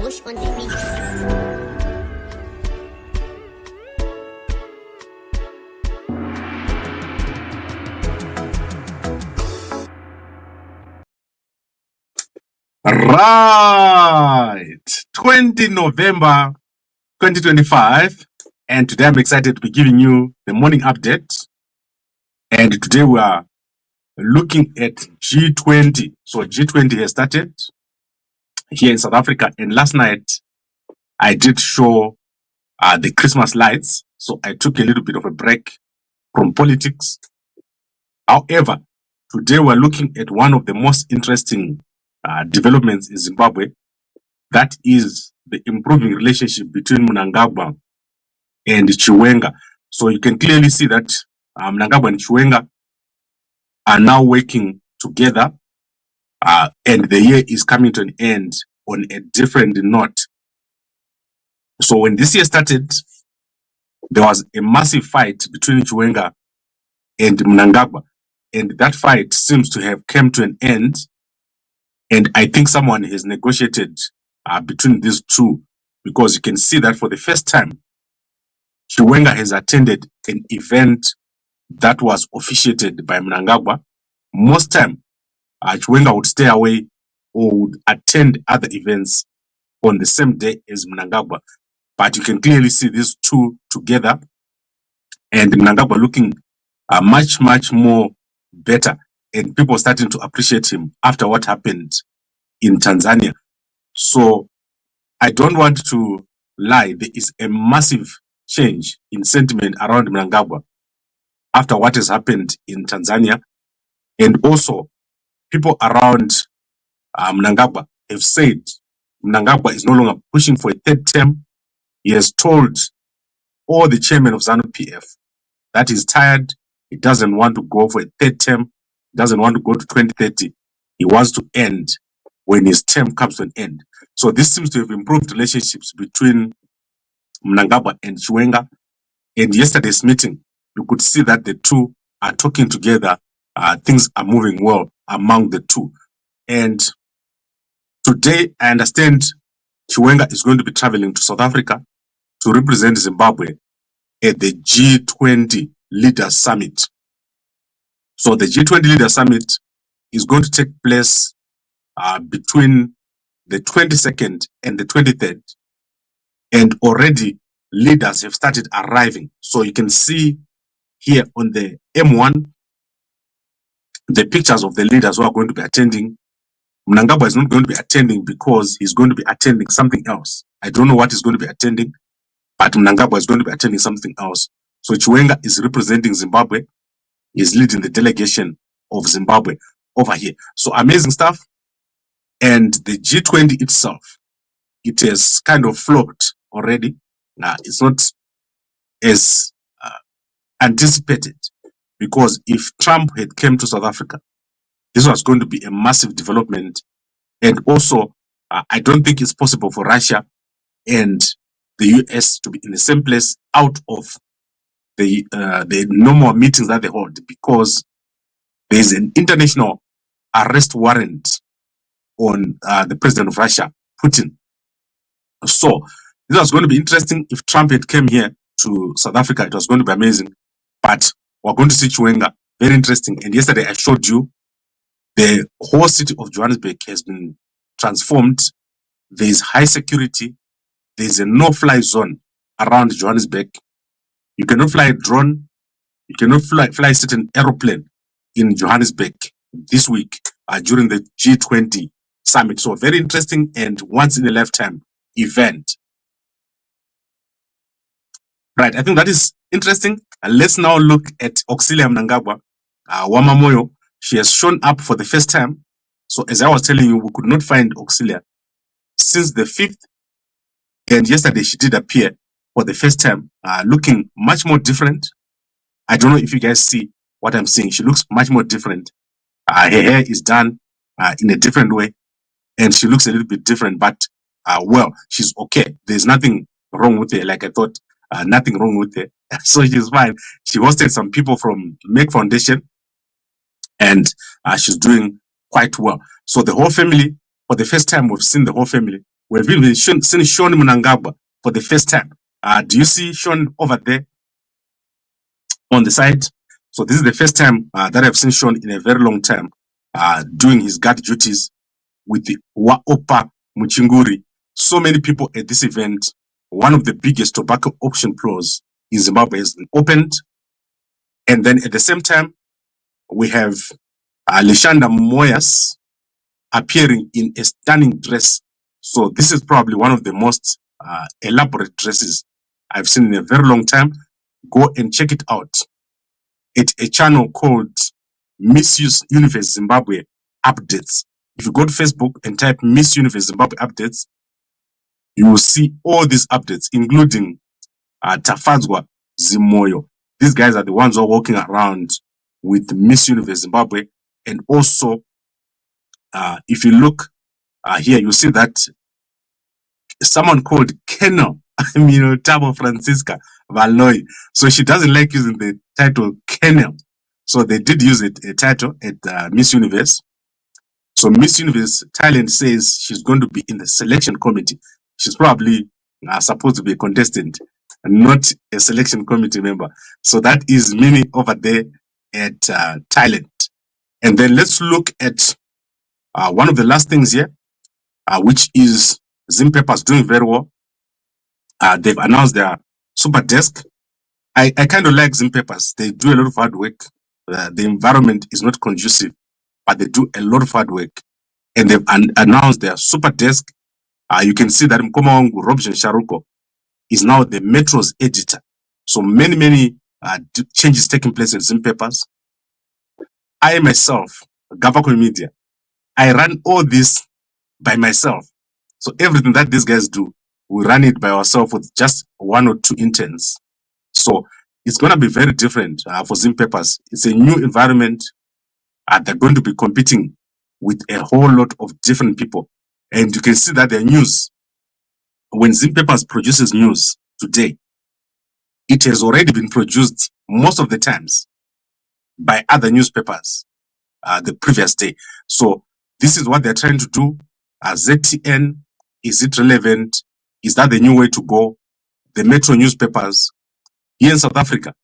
Bush on the beat. Right, 20 November 2025, and today I'm excited to be giving you the morning update. And today we are looking at G20. So G20 has started here in South Africa, and last night I did show the Christmas lights. So I took a little bit of a break from politics. However, today we're looking at one of the most interesting developments in Zimbabwe. That is the improving relationship between Mnangagwa and Chiwenga. So you can clearly see that Mnangagwa and Chiwenga are now working together, and the year is coming to an end on a different note. So when this year started, there was a massive fight between Chiwenga and Mnangagwa, and that fight seems to have come to an end. And I think someone has negotiated between these two, because you can see that for the first time, Chiwenga has attended an event that was officiated by Mnangagwa. Most time, Chiwenga would stay away or would attend other events on the same day as Mnangagwa. But you can clearly see these two together, and Mnangagwa looking much more better, and people starting to appreciate him after what happened in Tanzania. So I don't want to lie, there is a massive change in sentiment around Mnangagwa after what has happened in Tanzania. And also, people around Mnangagwa have said Mnangagwa is no longer pushing for a third term. He has told all the chairman of ZANU-PF that he's tired. He doesn't want to go for a third term. He doesn't want to go to 2030. He wants to end when his term comes to an end. So this seems to have improved relationships between Mnangagwa and Chiwenga. And yesterday's meeting, you could see that the two are talking together. Things are moving well among the two. And today, I understand Chiwenga is going to be traveling to South Africa to represent Zimbabwe at the G20 Leaders Summit. So the G20 Leaders Summit is going to take place between the 22nd and the 23rd. And already leaders have started arriving. So you can see here on the M1, the pictures of the leaders who are going to be attending. Mnangagwa is not going to be attending because he's going to be attending something else. I don't know what he's going to be attending, but Mnangagwa is going to be attending something else. So Chiwenga is representing Zimbabwe. He's leading the delegation of Zimbabwe over here. So amazing stuff. And the G20 itself, it has kind of flopped already. It's not as anticipated, because if Trump had come to South Africa, this was going to be a massive development. And also, I don't think it's possible for Russia and the US to be in the same place out of the normal meetings that they hold, because there is an international arrest warrant on the president of Russia, Putin. So this was going to be interesting. If Trump had come here to South Africa, it was going to be amazing. But we're going to see Chiwenga, very interesting. And yesterday I showed you the whole city of Johannesburg has been transformed. There is high security. There is a no-fly zone around Johannesburg. You cannot fly a drone. You cannot fly a certain aeroplane in Johannesburg this week during the G20 summit. So very interesting and once in a lifetime event. Right, I think that is interesting. Let's now look at Auxilia Mnangagwa, Wamamoyo. She has shown up for the first time. So as I was telling you, we could not find Auxilia since the 5th. And yesterday she did appear for the first time, looking much more different. I don't know if you guys see what I'm saying. She looks much more different. Her hair is done in a different way, and she looks a little bit different, but well, she's okay. There's nothing wrong with her, like I thought. Nothing wrong with her. So she's fine. She hosted some people from Merck Foundation, and she's doing quite well. So the whole family, for the first time, we've seen the whole family We've even seen Sean Mnangagwa for the first time. Do you see Sean over there on the side? So this is the first time that I've seen Sean in a very long time doing his guard duties with the Waopa Muchinguri. So many people at this event. One of the biggest tobacco auction pros in Zimbabwe has been opened. And then at the same time, we have Leshanda Moyas appearing in a stunning dress. So this is probably one of the most elaborate dresses I've seen in a very long time. Go and check it out. It's a channel called Miss Universe Zimbabwe Updates. If you go to Facebook and type Miss Universe Zimbabwe Updates, you will see all these updates, including Tafadzwa Zimoyo. These guys are the ones who are walking around with Miss Universe Zimbabwe. And also, if you look here, you see that someone called Colonel Tabo Francisca Valoy. So she doesn't like using the title Colonel. So they did use a title at Miss Universe. So Miss Universe Thailand says she's going to be in the selection committee. She's probably supposed to be a contestant, not a selection committee member. So that is Mini over there at Thailand. And then let's look at one of the last things here, which is Zim Papers doing very well. They've announced their super desk. I kind of like Zim Papers. They do a lot of hard work. The environment is not conducive, but they do a lot of hard work. And they've announced their super desk. You can see that Mkomawangu Robson Sharuko is now the Metro's editor. So many changes taking place at Zim Papers. I myself, Gavako Media, I run all this by myself. So everything that these guys do, we run it by ourselves with just 1 or 2 interns. So it's going to be very different for Zim Papers. It's a new environment. They're going to be competing with a whole lot of different people. And you can see that their news, when Zim Papers produces news today, it has already been produced most of the times by other newspapers the previous day. So this is what they're trying to do. ZTN, is it relevant? Is that the new way to go? The Metro newspapers here in South Africa,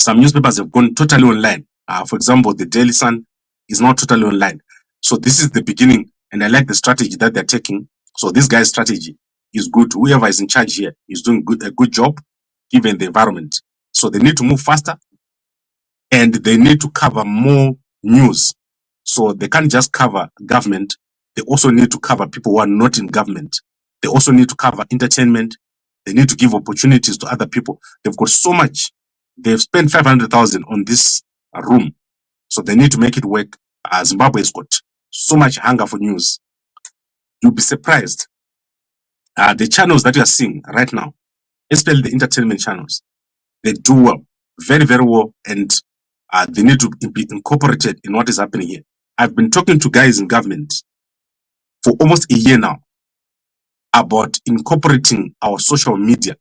some newspapers have gone totally online. For example, the Daily Sun is now totally online. So this is the beginning, and I like the strategy that they're taking. So this guy's strategy is good. Whoever is in charge here is doing a good job given the environment. So they need to move faster, and they need to cover more news. So they can't just cover government. They also need to cover people who are not in government. They also need to cover entertainment. They need to give opportunities to other people. They've got so much. They've spent 500,000 on this room. So they need to make it work. Zimbabwe has got so much hunger for news. You'll be surprised. The channels that you are seeing right now, especially the entertainment channels, they do well, very well, and they need to be incorporated in what is happening here. I've been talking to guys in government for almost a year now about incorporating our social media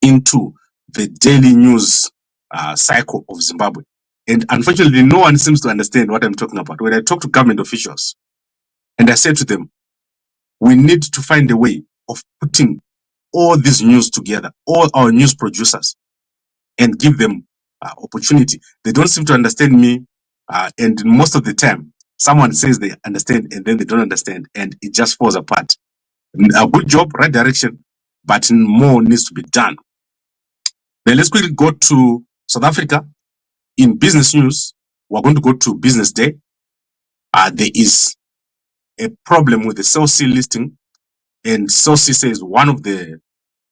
into the daily news cycle of Zimbabwe. And unfortunately, no one seems to understand what I'm talking about. When I talk to government officials, and I say to them, we need to find a way of putting all this news together, all our news producers, and give them opportunity. They don't seem to understand me, and most of the time, someone says they understand, and then they don't understand, and it just falls apart. A good job, right direction, but more needs to be done. Then let's quickly go to South Africa. In business news, we're going to go to Business Day. There is a problem with the Cell C listing, and Cell C says one of the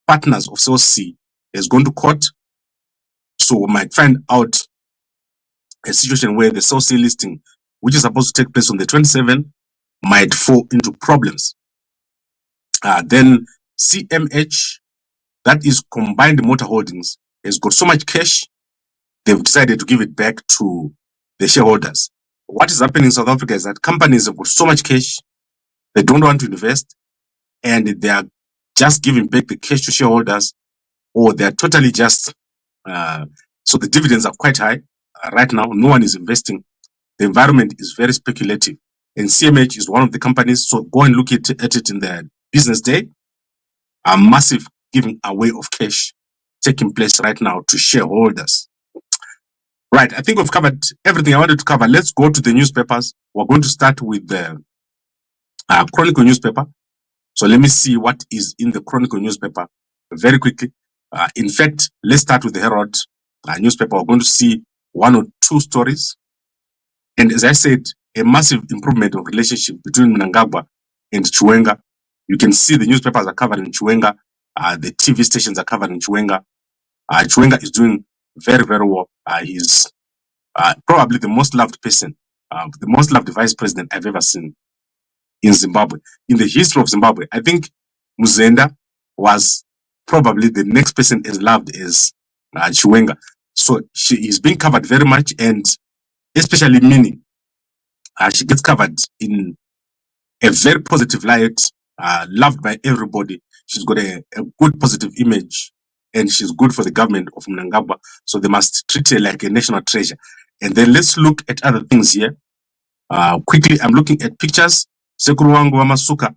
partners of Cell C has gone to court. So we might find out a situation where the Cell C listing, which is supposed to take place on the 27th, might fall into problems. Then CMH, that is Combined Motor Holdings, has got so much cash, they've decided to give it back to the shareholders. What is happening in South Africa is that companies have got so much cash, they don't want to invest, and they are just giving back the cash to shareholders, or they are totally just, so the dividends are quite high right now. No one is investing. The environment is very speculative. and CMH is one of the companies. So go and look at it in the business day. A massive giving away of cash taking place right now to shareholders. Right, I think we've covered everything I wanted to cover. Let's go to the newspapers. We're going to start with the Chronicle newspaper. So let me see what is in the Chronicle newspaper very quickly. In fact, let's start with the Herald newspaper. We're going to see one or two stories. And as I said, a massive improvement of relationship between Mnangagwa and Chiwenga. You can see the newspapers are covering Chiwenga. The TV stations are covering Chiwenga. Chiwenga is doing very, very well. He's probably the most loved person, the most loved vice president I've ever seen in Zimbabwe. In the history of Zimbabwe, I think Muzenda was probably the next person as loved as Chiwenga. So she is being covered very much, and especially meaning she gets covered in a very positive light, loved by everybody. She's got a good positive image, and she's good for the government of Mnangagwa. So they must treat her like a national treasure. And then let's look at other things here. Quickly, I'm looking at pictures. Sekuru wangu wa Masuka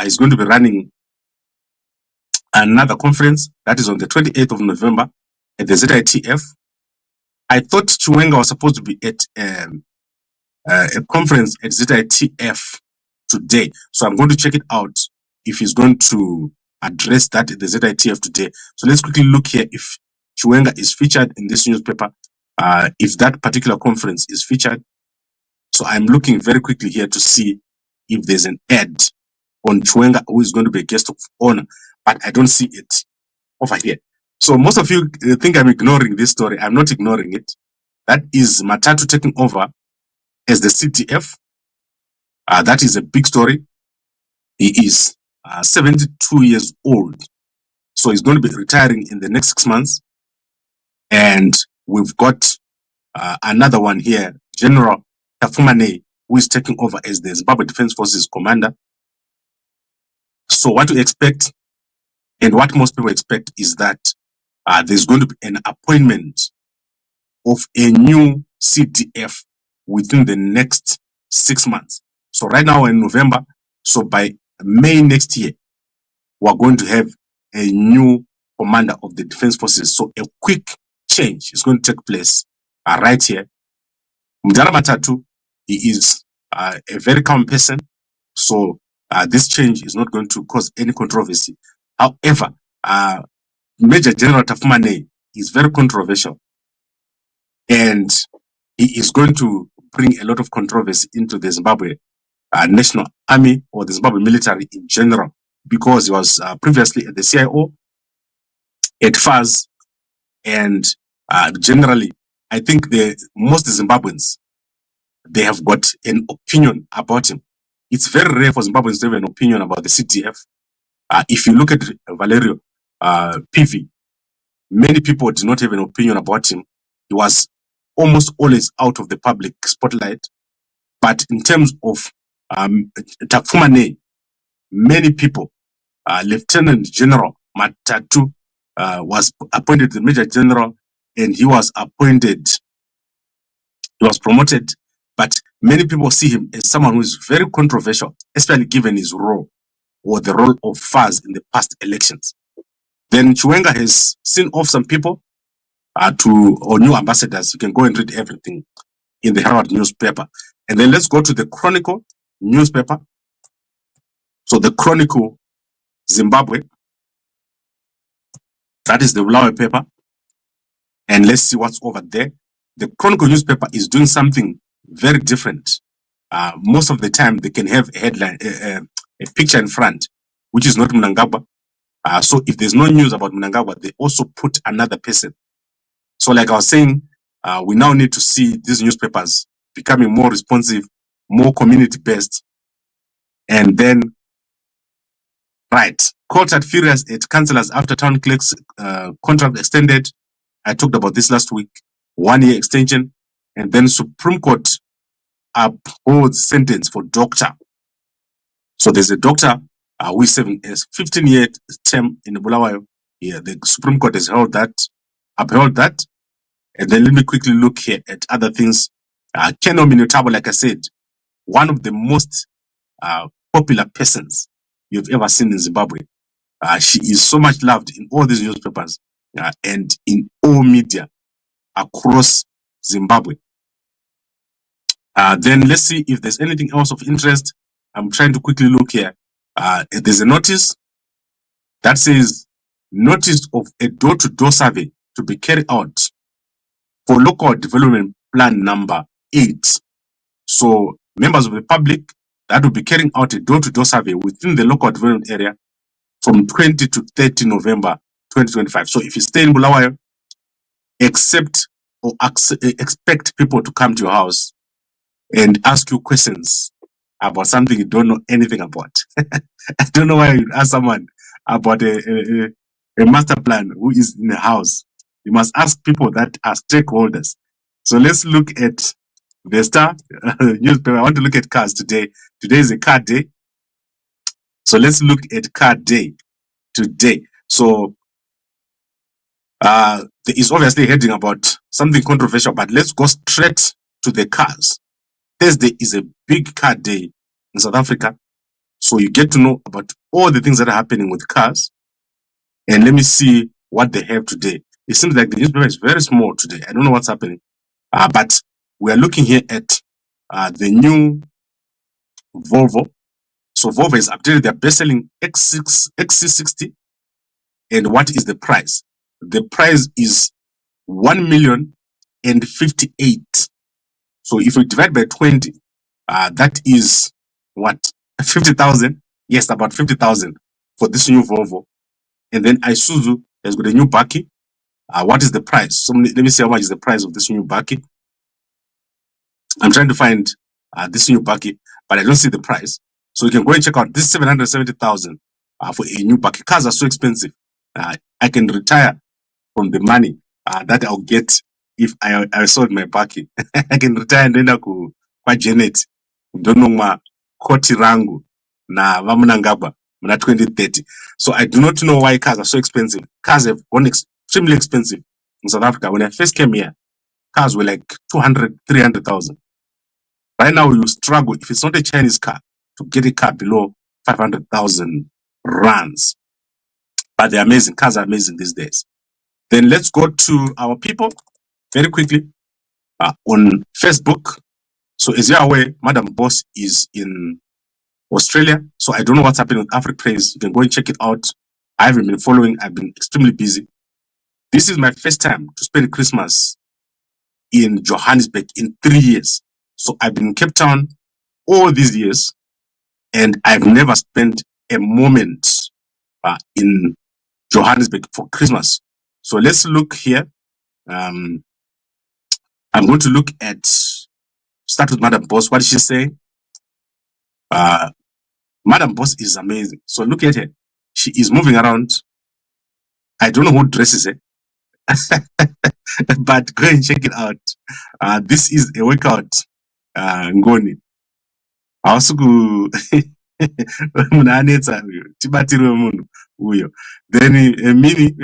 is going to be running another conference that is on the 28th of November at the ZITF. I thought Chiwenga was supposed to be at a conference at ZITF today. So I'm going to check it out if he's going to address that at the ZITF today. So let's quickly look here if Chiwenga is featured in this newspaper, if that particular conference is featured. So I'm looking very quickly here to see if there's an ad on Chiwenga who is going to be a guest of honor, but I don't see it over here. So most of you think I'm ignoring this story. I'm not ignoring it. That is Matatu taking over as the CDF. That is a big story. He is 72 years old. So he's going to be retiring in the next 6 months. And we've got another one here, General Tapfumaneyi, who is taking over as the Zimbabwe Defence Forces commander. So what we expect and what most people expect is that there's going to be an appointment of a new CDF within the next 6 months. So right now we're in November. So by May next year, we're going to have a new commander of the Defense Forces. So a quick change is going to take place right here. Mnangagwa Matatu, he is a very calm person. So this change is not going to cause any controversy. However, Major General Tapfumaneyi is very controversial. And he is going to bring a lot of controversy into the Zimbabwe National Army or the Zimbabwe military in general, because he was previously at the CIO, at FAS, and generally, I think most Zimbabweans, they have got an opinion about him. It's very rare for Zimbabweans to have an opinion about the CDF. If you look at Valerio PV, many people did not have an opinion about him. He was almost always out of the public spotlight. But in terms of Tapfumaneyi, many people, Lieutenant General Matatu was appointed the Major General, and he was promoted. But many people see him as someone who is very controversial, especially given his role or the role of FAS in the past elections. Then Chiwenga has seen off some people or new ambassadors. You can go and read everything in the Herald newspaper. And then let's go to the Chronicle newspaper. So the Chronicle Zimbabwe, that is the Bulawayo paper. And let's see what's over there. The Chronicle newspaper is doing something very different. Most of the time, they can have a headline, a picture in front, which is not Mnangagwa. So if there's no news about Mnangagwa, they also put another person. So like I was saying, we now need to see these newspapers becoming more responsive, more community-based. And then, right, court at furious at councillors after town clerk's contract extended. I talked about this last week. 1 year extension. And then Supreme Court upholds sentence for doctor. So there's a doctor who is serving a 15-year term in the Bulawayo. Yeah, the Supreme Court has upheld that. And then let me quickly look here at other things. Keno Minutabo, like I said, one of the most popular persons you've ever seen in Zimbabwe. She is so much loved in all these newspapers and in all media across Zimbabwe. Then let's see if there's anything else of interest. I'm trying to quickly look here. There's a notice that says notice of a door-to-door survey to be carried out for local development plan number 8. So members of the public that will be carrying out a door-to-door survey within the local development area from 20 to 30 November 2025. So if you stay in Bulawayo, expect people to come to your house and ask you questions about something you don't know anything about. I don't know why you ask someone about a master plan who is in a house. You must ask people that are stakeholders. So let's look at the Star newspaper. I want to look at cars today. Today is a car day. So let's look at car day today. So there is obviously a heading about something controversial, but let's go straight to the cars. Thursday is a big car day in South Africa. So you get to know about all the things that are happening with cars. And let me see what they have today. It seems like the newspaper is very small today. I don't know what's happening. But we are looking here at the new Volvo. So Volvo has updated their best-selling XC60. And what is the price? The price is 1,058,000. So if we divide by 20, that is what? 50,000? Yes, about 50,000 for this new Volvo. And then Isuzu has got a new Bakkie. What is the price? So let me see how much is the price of this new Bakkie. I'm trying to find this new Bakkie, but I don't see the price. So you can go and check out this 770,000 for a new Bakkie. Cars are so expensive. I can retire from the money that I'll get if I sold my Bakkie. I can retire and then kwa Janet. Don't know ma koti rangu na Mnangagwa na 2030. So I do not know why cars are so expensive. Cars have gone extremely expensive in South Africa. When I first came here, cars were like 200, 300,000. Right now, you struggle, if it's not a Chinese car, to get a car below 500,000 rands. But they're amazing. Cars are amazing these days. Then let's go to our people very quickly on Facebook. So as you're aware, Madam Boss is in Australia. So I don't know what's happening with Africa Praise. You can go and check it out. I haven't been following. I've been extremely busy. This is my first time to spend Christmas in Johannesburg in 3 years. So I've been in Cape Town all these years, and I've never spent a moment in Johannesburg for Christmas. So let's look here. I'm going to look at, start with Madam Boss. What is she saying? Madam Boss is amazing. So look at her. She is moving around. I don't know who dresses her, but go and check it out. This is a workout. Ngoni. Awusuku munanetsa tibatirwe munhu uyo. Then Mini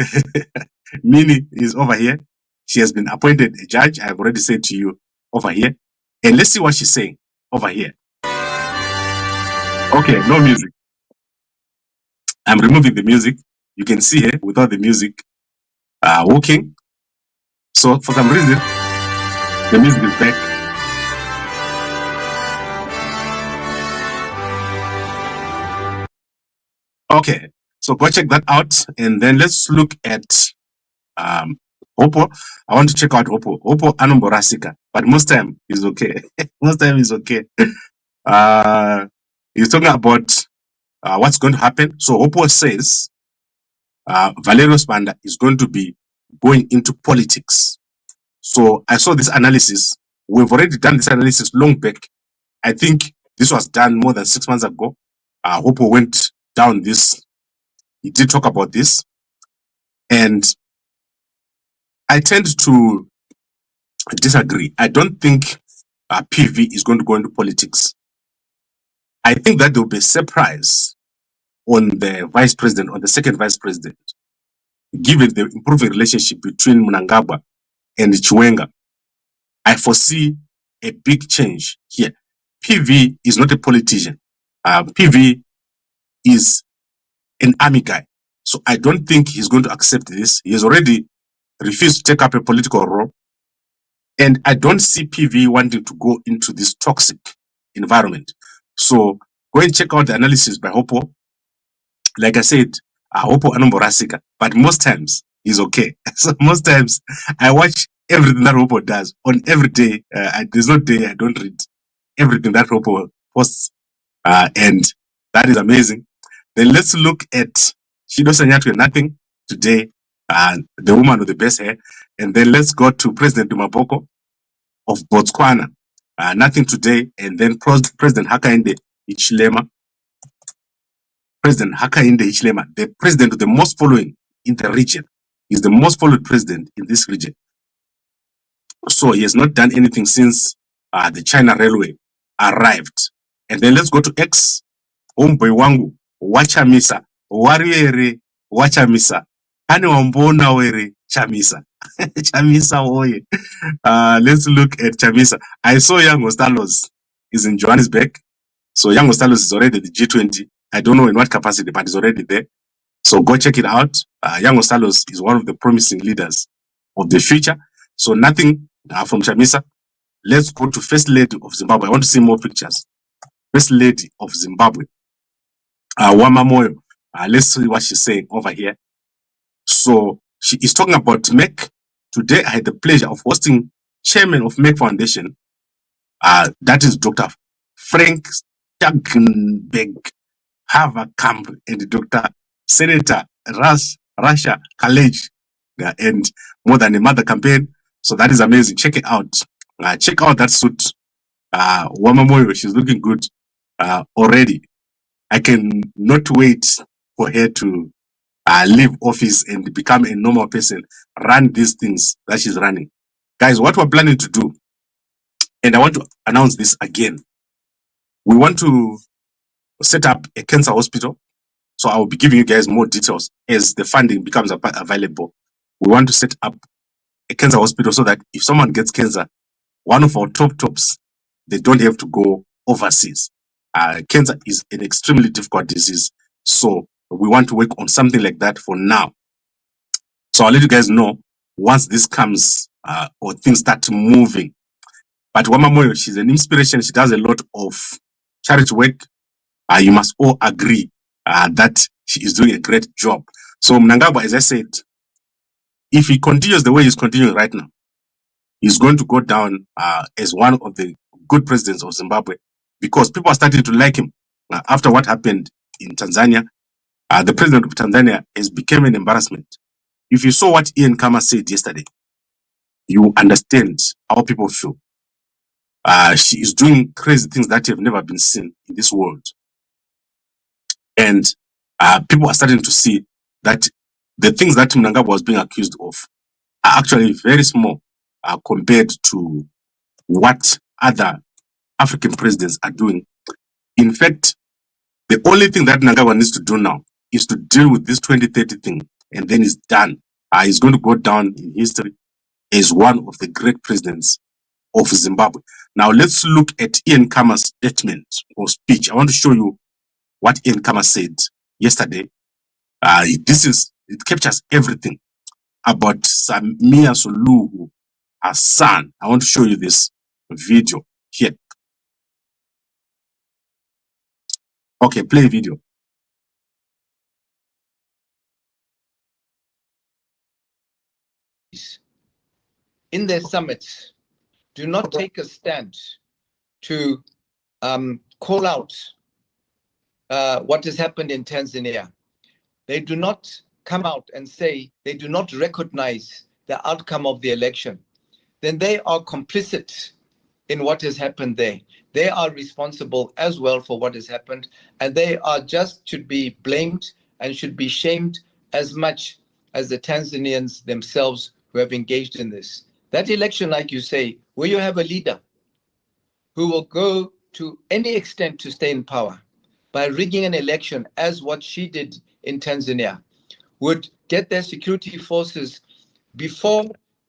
Mini is over here. She has been appointed a judge. I've already said to you over here. And let's see what she's saying over here. Okay, no music. I'm removing the music. You can see her without the music walking. So for some reason, the music is back. Okay, so go check that out. And then let's look at Oppo. I want to check out Oppo. Oppo Anomborasika, but most time is okay. Most time is okay. He's talking about what's going to happen. So Oppo says Valerio Sibanda is going to be going into politics. So I saw this analysis. We've already done this analysis long back. I think this was done more than 6 months ago. Oppo went down this. He did talk about this. And I tend to disagree. I don't think PV is going to go into politics. I think that there will be a surprise on the vice president, on the second vice president, given the improving relationship between Mnangagwa and Chiwenga. I foresee a big change here. PV is not a politician. PV is an army guy. So I don't think he's going to accept this. He has already refused to take up a political role. And I don't see PV wanting to go into this toxic environment. So go and check out the analysis by Hopo. Like I said, Hopo anomborasika, but most times he's okay. So most times I watch everything that Hopo does on every day. There's no day I don't read everything that Hopo posts. And that is amazing. Then let's look at Shido Sanyatwe, nothing today, the woman with the best hair. And then let's go to President Dumaboko of Botswana, nothing today. And then President Hakainde Hichilema. President Hakainde Hichilema, the president with the most following in the region, is the most followed president in this region. So he has not done anything since the China Railway arrived. And then let's go to X, Homeboy Wangu, Wachamisa, Wariere, Wachamisa, Ane Wambona Were, Chamisa. Chamisa Oye. Let's look at Chamisa. I saw Young Ostalos is in Johannesburg. So Young Ostalos is already the G20. I don't know in what capacity, but it's already there. So go check it out. Young Ostalos is one of the promising leaders of the future. So nothing from Chamisa. Let's go to First Lady of Zimbabwe. I want to see more pictures. First Lady of Zimbabwe. Wamamoyo. Let's see what she's saying over here. So she is talking about Merck. Today I had the pleasure of hosting Chairman of Merck Foundation. That is Dr. Frank Staggenberg Haverkamp and Dr. Senator Rasha Khalej, and More Than a Mother campaign. So that is amazing. Check it out. Check out that suit. Wamamoyo, she's looking good already. I can not wait for her to leave office and become a normal person, run these things that she's running. Guys, what we're planning to do, and I want to announce this again, we want to set up a cancer hospital. So I will be giving you guys more details as the funding becomes available. We want to set up a cancer hospital so that if someone gets cancer, one of our tops, they don't have to go overseas. Cancer is an extremely difficult disease. So we want to work on something like that for now. So I'll let you guys know once this comes or things start moving. But Wamamoyo, she's an inspiration. She does a lot of charity work. You must all agree that she is doing a great job. So Mnangagwa, as I said, if he continues the way he's continuing right now, he's going to go down as one of the good presidents of Zimbabwe, because people are starting to like him. After what happened in Tanzania, the president of Tanzania has become an embarrassment. If you saw what Ian Khama said yesterday, you understand how people feel. She is doing crazy things that have never been seen in this world. And people are starting to see that the things that Mnangagwa was being accused of are actually very small compared to what other African presidents are doing. In fact, the only thing that Mnangagwa needs to do now is to deal with this 2030 thing, and then it's done. He's going to go down in history as one of the great presidents of Zimbabwe. Now let's look at Ian Khama's statement or speech. I want to show you what Ian Khama said yesterday. It captures everything about Samia Suluhu, her son. I want to show you this video here. Okay, play video. In their summits, do not take a stand to call out what has happened in Tanzania. They do not come out and say they do not recognize the outcome of the election. Then they are complicit in what has happened there. They are responsible as well for what has happened, and they are should be blamed and should be shamed as much as the Tanzanians themselves who have engaged in this. That election, like you say, where you have a leader who will go to any extent to stay in power by rigging an election, as what she did in Tanzania, would get their security forces before,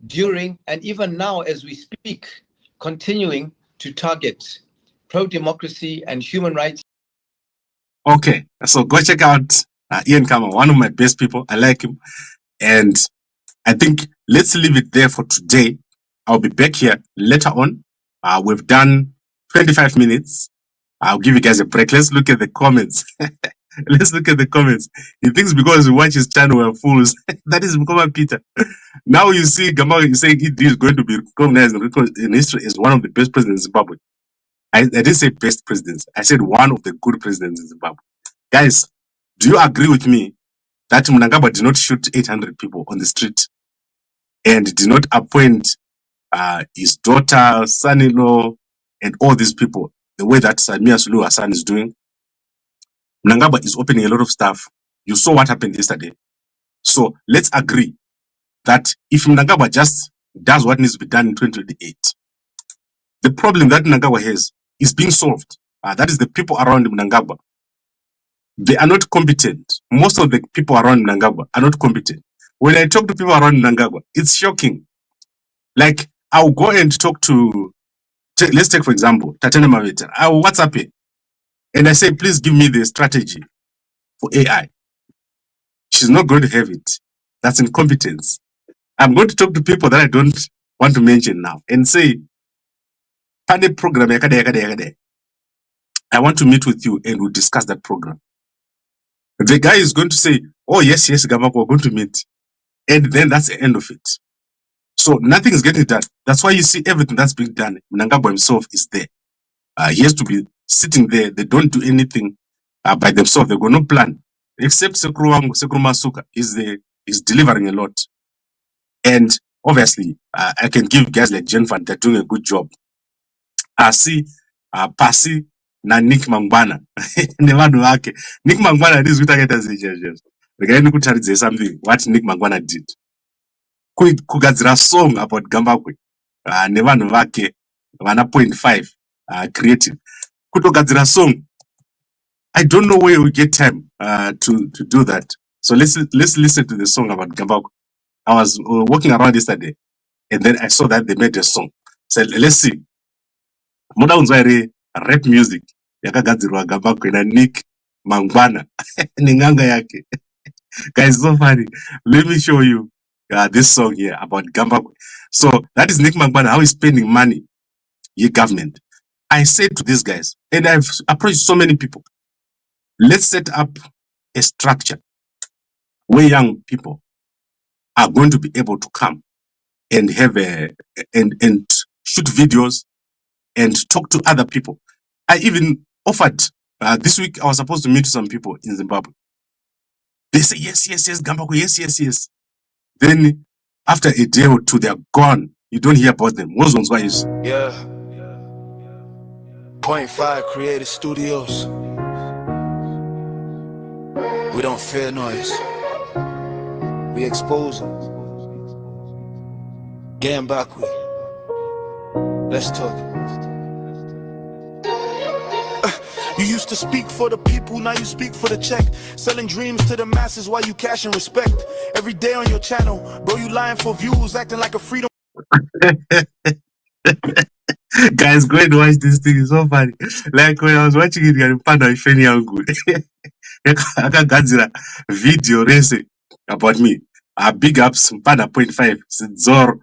during, and even now as we speak, continuing to target pro-democracy and human rights. Okay, so go check out Ian Khama, one of my best people. I like him. And I think let's leave it there for today. I'll be back here later on. We've done 25 minutes. I'll give you guys a break. Let's look at the comments. Let's look at the comments. He thinks because we watch his channel, we're fools. That is Mkoma Peter. Now you see Gama is saying he is going to be recognized in history as one of the best presidents in Zimbabwe. I didn't say best presidents. I said one of the good presidents in Zimbabwe. Guys, do you agree with me that Mnangagwa did not shoot 800 people on the street and did not appoint his daughter, son-in-law, and all these people the way that Samia Suluhu Hassan is doing? Mnangagwa is opening a lot of stuff. You saw what happened yesterday. So let's agree that if Mnangagwa just does what needs to be done in 2028, the problem that Mnangagwa has is being solved. That is the people around Mnangagwa. They are not competent. Most of the people around Mnangagwa are not competent. When I talk to people around Mnangagwa, it's shocking. Like, I'll go and talk to, let's take for example, Tatena Maveta. I'll WhatsApp her and I say, please give me the strategy for AI. She's not going to have it. That's incompetence. I'm going to talk to people that I don't want to mention now and say, "Pane program yakade, yakade, yakade. I want to meet with you and we'll discuss that program." The guy is going to say, "Oh, yes, yes, Gamako, we're going to meet." And then that's the end of it. So nothing is getting done. That's why you see everything that's being done. Mnangagwa himself is there. He has to be sitting there. They don't do anything by themselves. They've got no plan. Except Sekru Masuka is delivering a lot. And obviously, I can give guys like Jennifer, they're doing a good job. I see Pasi na Nick Mangwana. Nick Mangwana is with the guy who could say something, what Nick Mangwana did. Kugadzira song about Gambakwe. Nevanhu vake vana 0.5 creative. Kutogadzira song. I don't know where we get time to do that. So let's listen to the song about Gambakwe. I was walking around yesterday and then I saw that they made a song. So let's see. Muda unzwa rap music yakagadzirwa Gambakwe na Nick Mangwana ninganga yake. Guys, so funny. Let me show you this song here about Gambakwe. So that is Nick Mangwana, how he's spending money, your government. I said to these guys, and I've approached so many people, let's set up a structure where young people are going to be able to come and have and shoot videos and talk to other people. I even offered this week. I was supposed to meet some people in Zimbabwe. They say yes, yes, yes, Gambakwe, yes, yes, yes. Then after a day or two, they're gone. You don't hear about them. Most ones is yeah. 0.5 Creative Studios. We don't fear noise. We expose them. Gambakwe. Let's talk. You used to speak for the people, now you speak for the check. Selling dreams to the masses while you cash and respect. Every day on your channel, bro, you lying for views, acting like a freedom. Guys, go and watch this thing. It's so funny. Like when I was watching it, I found out funny and good. I can get video race about me. Big ups, Pada 0.5, Zoro.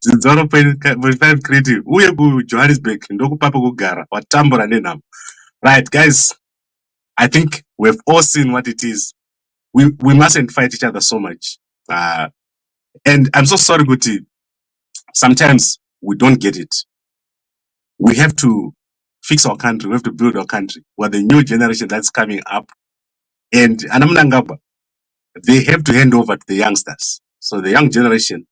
0.5 creative. Uye ku Johannesburg, ndoku papa kugara, watambura nenam. Right, guys. I think we've all seen what it is. We mustn't fight each other so much. And I'm so sorry, Guti. Sometimes we don't get it. We have to fix our country. We have to build our country. We're the new generation that's coming up. And Mnangagwa, they have to hand over to the youngsters. So the young generation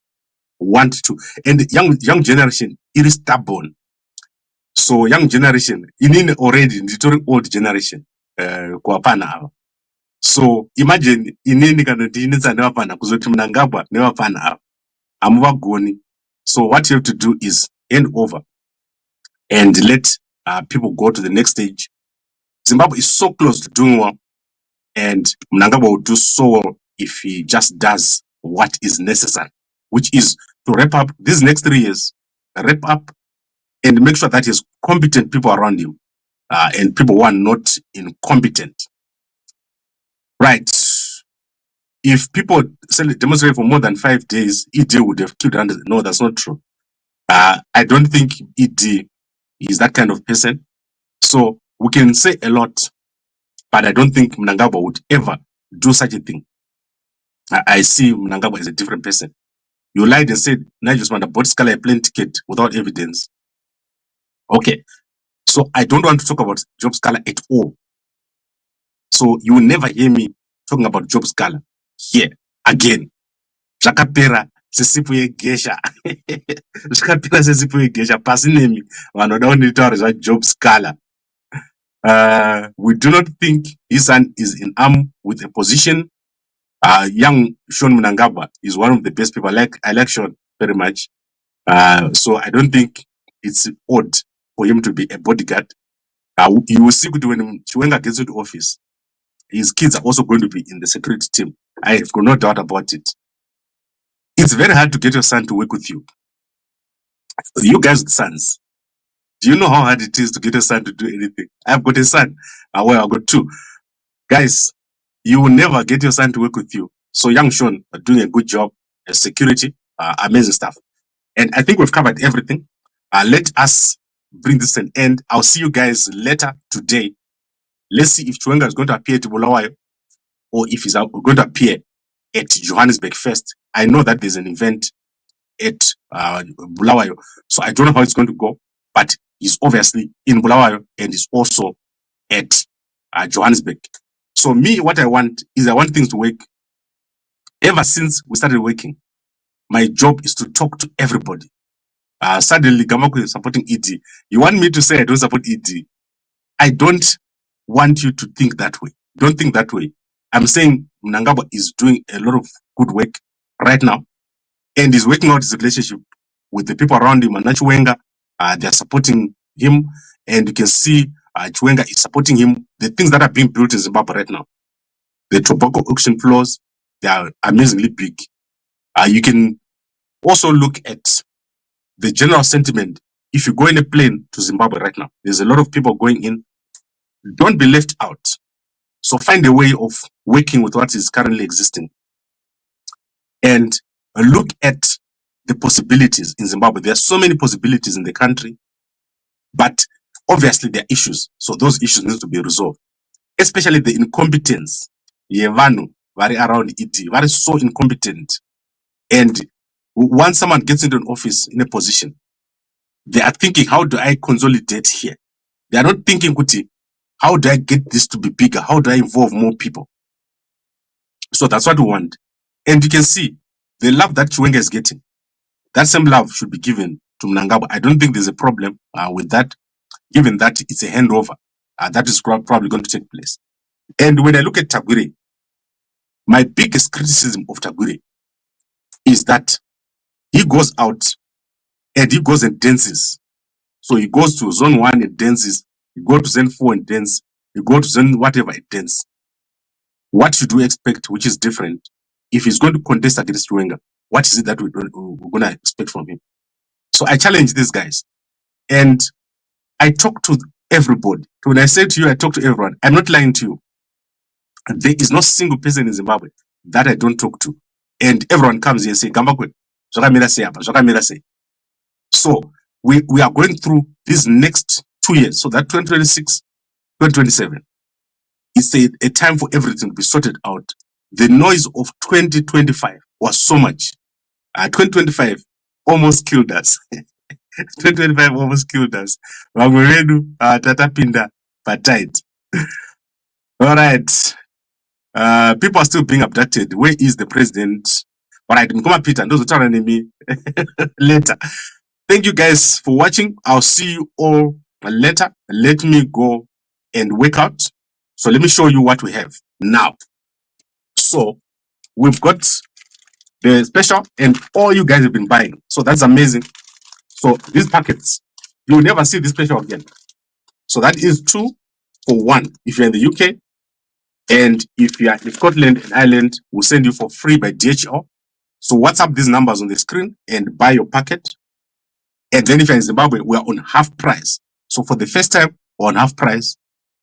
want to, and the young generation, it is stubborn. So young generation, in already, the old generation, so imagine, inini kana ndinetsa nevapana, kuzoti Mnangagwa nevapana amuvagoni. So what you have to do is hand over and let people go to the next stage. Zimbabwe is so close to doing well, and Mnangagwa will do so well if he just does what is necessary, which is to wrap up these next 3 years, wrap up and make sure that he's competent people around him, and people who are not incompetent. Right. If people demonstrate for more than 5 days, ED would have killed 100. No, that's not true. I don't think ED is that kind of person. So we can say a lot, but I don't think Mnangagwa would ever do such a thing. I see Mnangagwa as a different person. You lied and said Nigel Manda bought Scala a plane ticket without evidence. Okay. So I don't want to talk about Job Scala at all. So you will never hear me talking about Job Scala here again. Zvakapera sesipo yegesha. Zvakapera sesipo yegesha. Pasinemi vanoda kunitaura zvaJob Scala. We do not think his son is in arm with a position. Young Sean Mnangagwa is one of the best people. I like Sean very much. So I don't think it's odd for him to be a bodyguard. You will see when Chiwenga gets into office, his kids are also going to be in the security team. I have got no doubt about it. It's very hard to get your son to work with you. You guys with sons, do you know how hard it is to get your son to do anything? I've got a son. Well, I've got two. Guys, you will never get your son to work with you. So young Sean are doing a good job as security, amazing stuff. And I think we've covered everything. Let us bring this to an end. I'll see you guys later today. Let's see if Chiwenga is going to appear at Bulawayo or if he's going to appear at Johannesburg first. I know that there's an event at Bulawayo, so I don't know how it's going to go, but he's obviously in Bulawayo and he's also at Johannesburg. So me, what I want is I want things to work. Ever since we started working, my job is to talk to everybody. Suddenly, Gamako is supporting ED. You want me to say I don't support ED? I don't want you to think that way. Don't think that way. I'm saying Mnangagwa is doing a lot of good work right now, and he's working out his relationship with the people around him. And Chiwenga, they're supporting him, and you can see Chiwenga is supporting him. The things that are being built in Zimbabwe right now, the tobacco auction floors, they are amazingly big. You can also look at the general sentiment. If you go in a plane to Zimbabwe right now, there's a lot of people going in. Don't be left out. So find a way of working with what is currently existing. And look at the possibilities in Zimbabwe. There are so many possibilities in the country, but obviously there are issues. So those issues need to be resolved, especially the incompetence. Yevanu, very around it, very so incompetent. And once someone gets into an office in a position, they are thinking, how do I consolidate here? They are not thinking, Kuti, how do I get this to be bigger? How do I involve more people? So that's what we want. And you can see the love that Chiwenga is getting. That same love should be given to Mnangagwa. I don't think there's a problem with that, given that it's a handover. That is probably going to take place. And when I look at Tagwire, my biggest criticism of Tagwire is that he goes out and he goes and dances. So he goes to zone 1 and dances. He goes to zone 4 and dance. He goes to zone whatever and dance. What should we expect, which is different? If he's going to contest against Chiwenga, what is it that we're going to expect from him? So I challenge these guys. And I talk to everybody. When I say to you, I talk to everyone. I'm not lying to you. There is no single person in Zimbabwe that I don't talk to. And everyone comes here and says, Gambakwe, Zokamira say apa, Zokamira say. So we are going through these next 2 years. So that 2026, 2027. It's a time for everything to be sorted out. The noise of 2025 was so much. 2025 almost killed us. 2025 almost killed us. Wangweredu, tatapinda, patite. All right. People are still being abducted. Where is the president? All right, Mkoma Peter, and those who turn me later. Thank you guys for watching. I'll see you all later. Let me go and work out. So let me show you what we have now. So we've got the special and all you guys have been buying. So that's amazing. So these packets, you will never see this special again. So that is 2 for 1 if you're in the UK. And if you are in Scotland and Ireland, we'll send you for free by DHL. So WhatsApp these numbers on the screen and buy your packet. And then if you're in Zimbabwe, we are on half price. So for the first time on half price,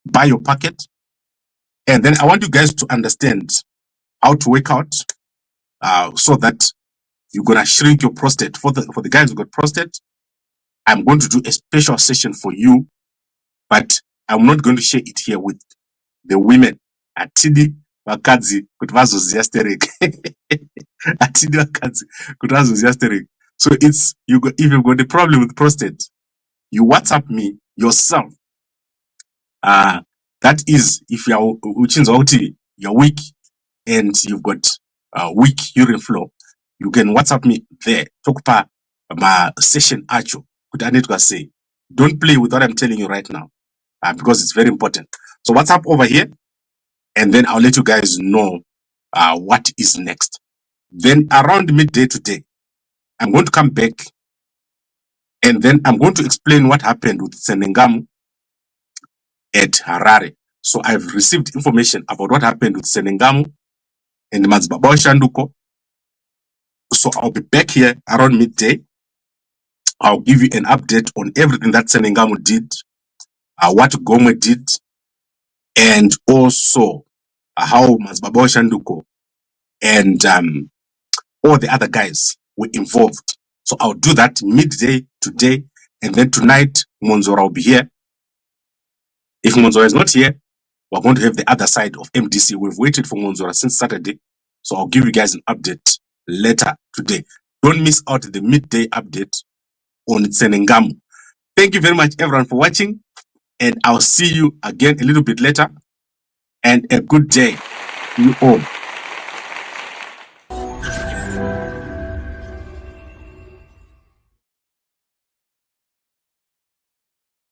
buy your packet. And then I want you guys to understand how to work out so that you're gonna shrink your prostate. For the guys who got prostate, I'm going to do a special session for you, but I'm not going to share it here with the women. Atidi vakadzi kuti vazoziya sterek. Atidi vakadzi kuti vazoziya sterek. So it's if you've got a problem with prostate, you WhatsApp me yourself. That is if you're weak and you've got weak urine flow, you can WhatsApp me there. Talk about my session acho. Could I need to say? Don't play with what I'm telling you right now because it's very important. So WhatsApp over here, and then I'll let you guys know what is next. Then around midday today, I'm going to come back, and then I'm going to explain what happened with Senengamu at Harare. So I've received information about what happened with Senengamu and Mazbaba Shanduko. So I'll be back here around midday. I'll give you an update on everything that Senengamu did, what Gome did, and also how Mazbaba Shanduko and all the other guys were involved. So I'll do that midday today, and then tonight Monzora will be here. If Monzora is not here, we're going to have the other side of MDC. We've waited for Monzora since Saturday, so I'll give you guys an update later today. Don't miss out the midday update on Senengamu. Thank you very much, everyone, for watching, and I'll see you again a little bit later. And a good day to you all.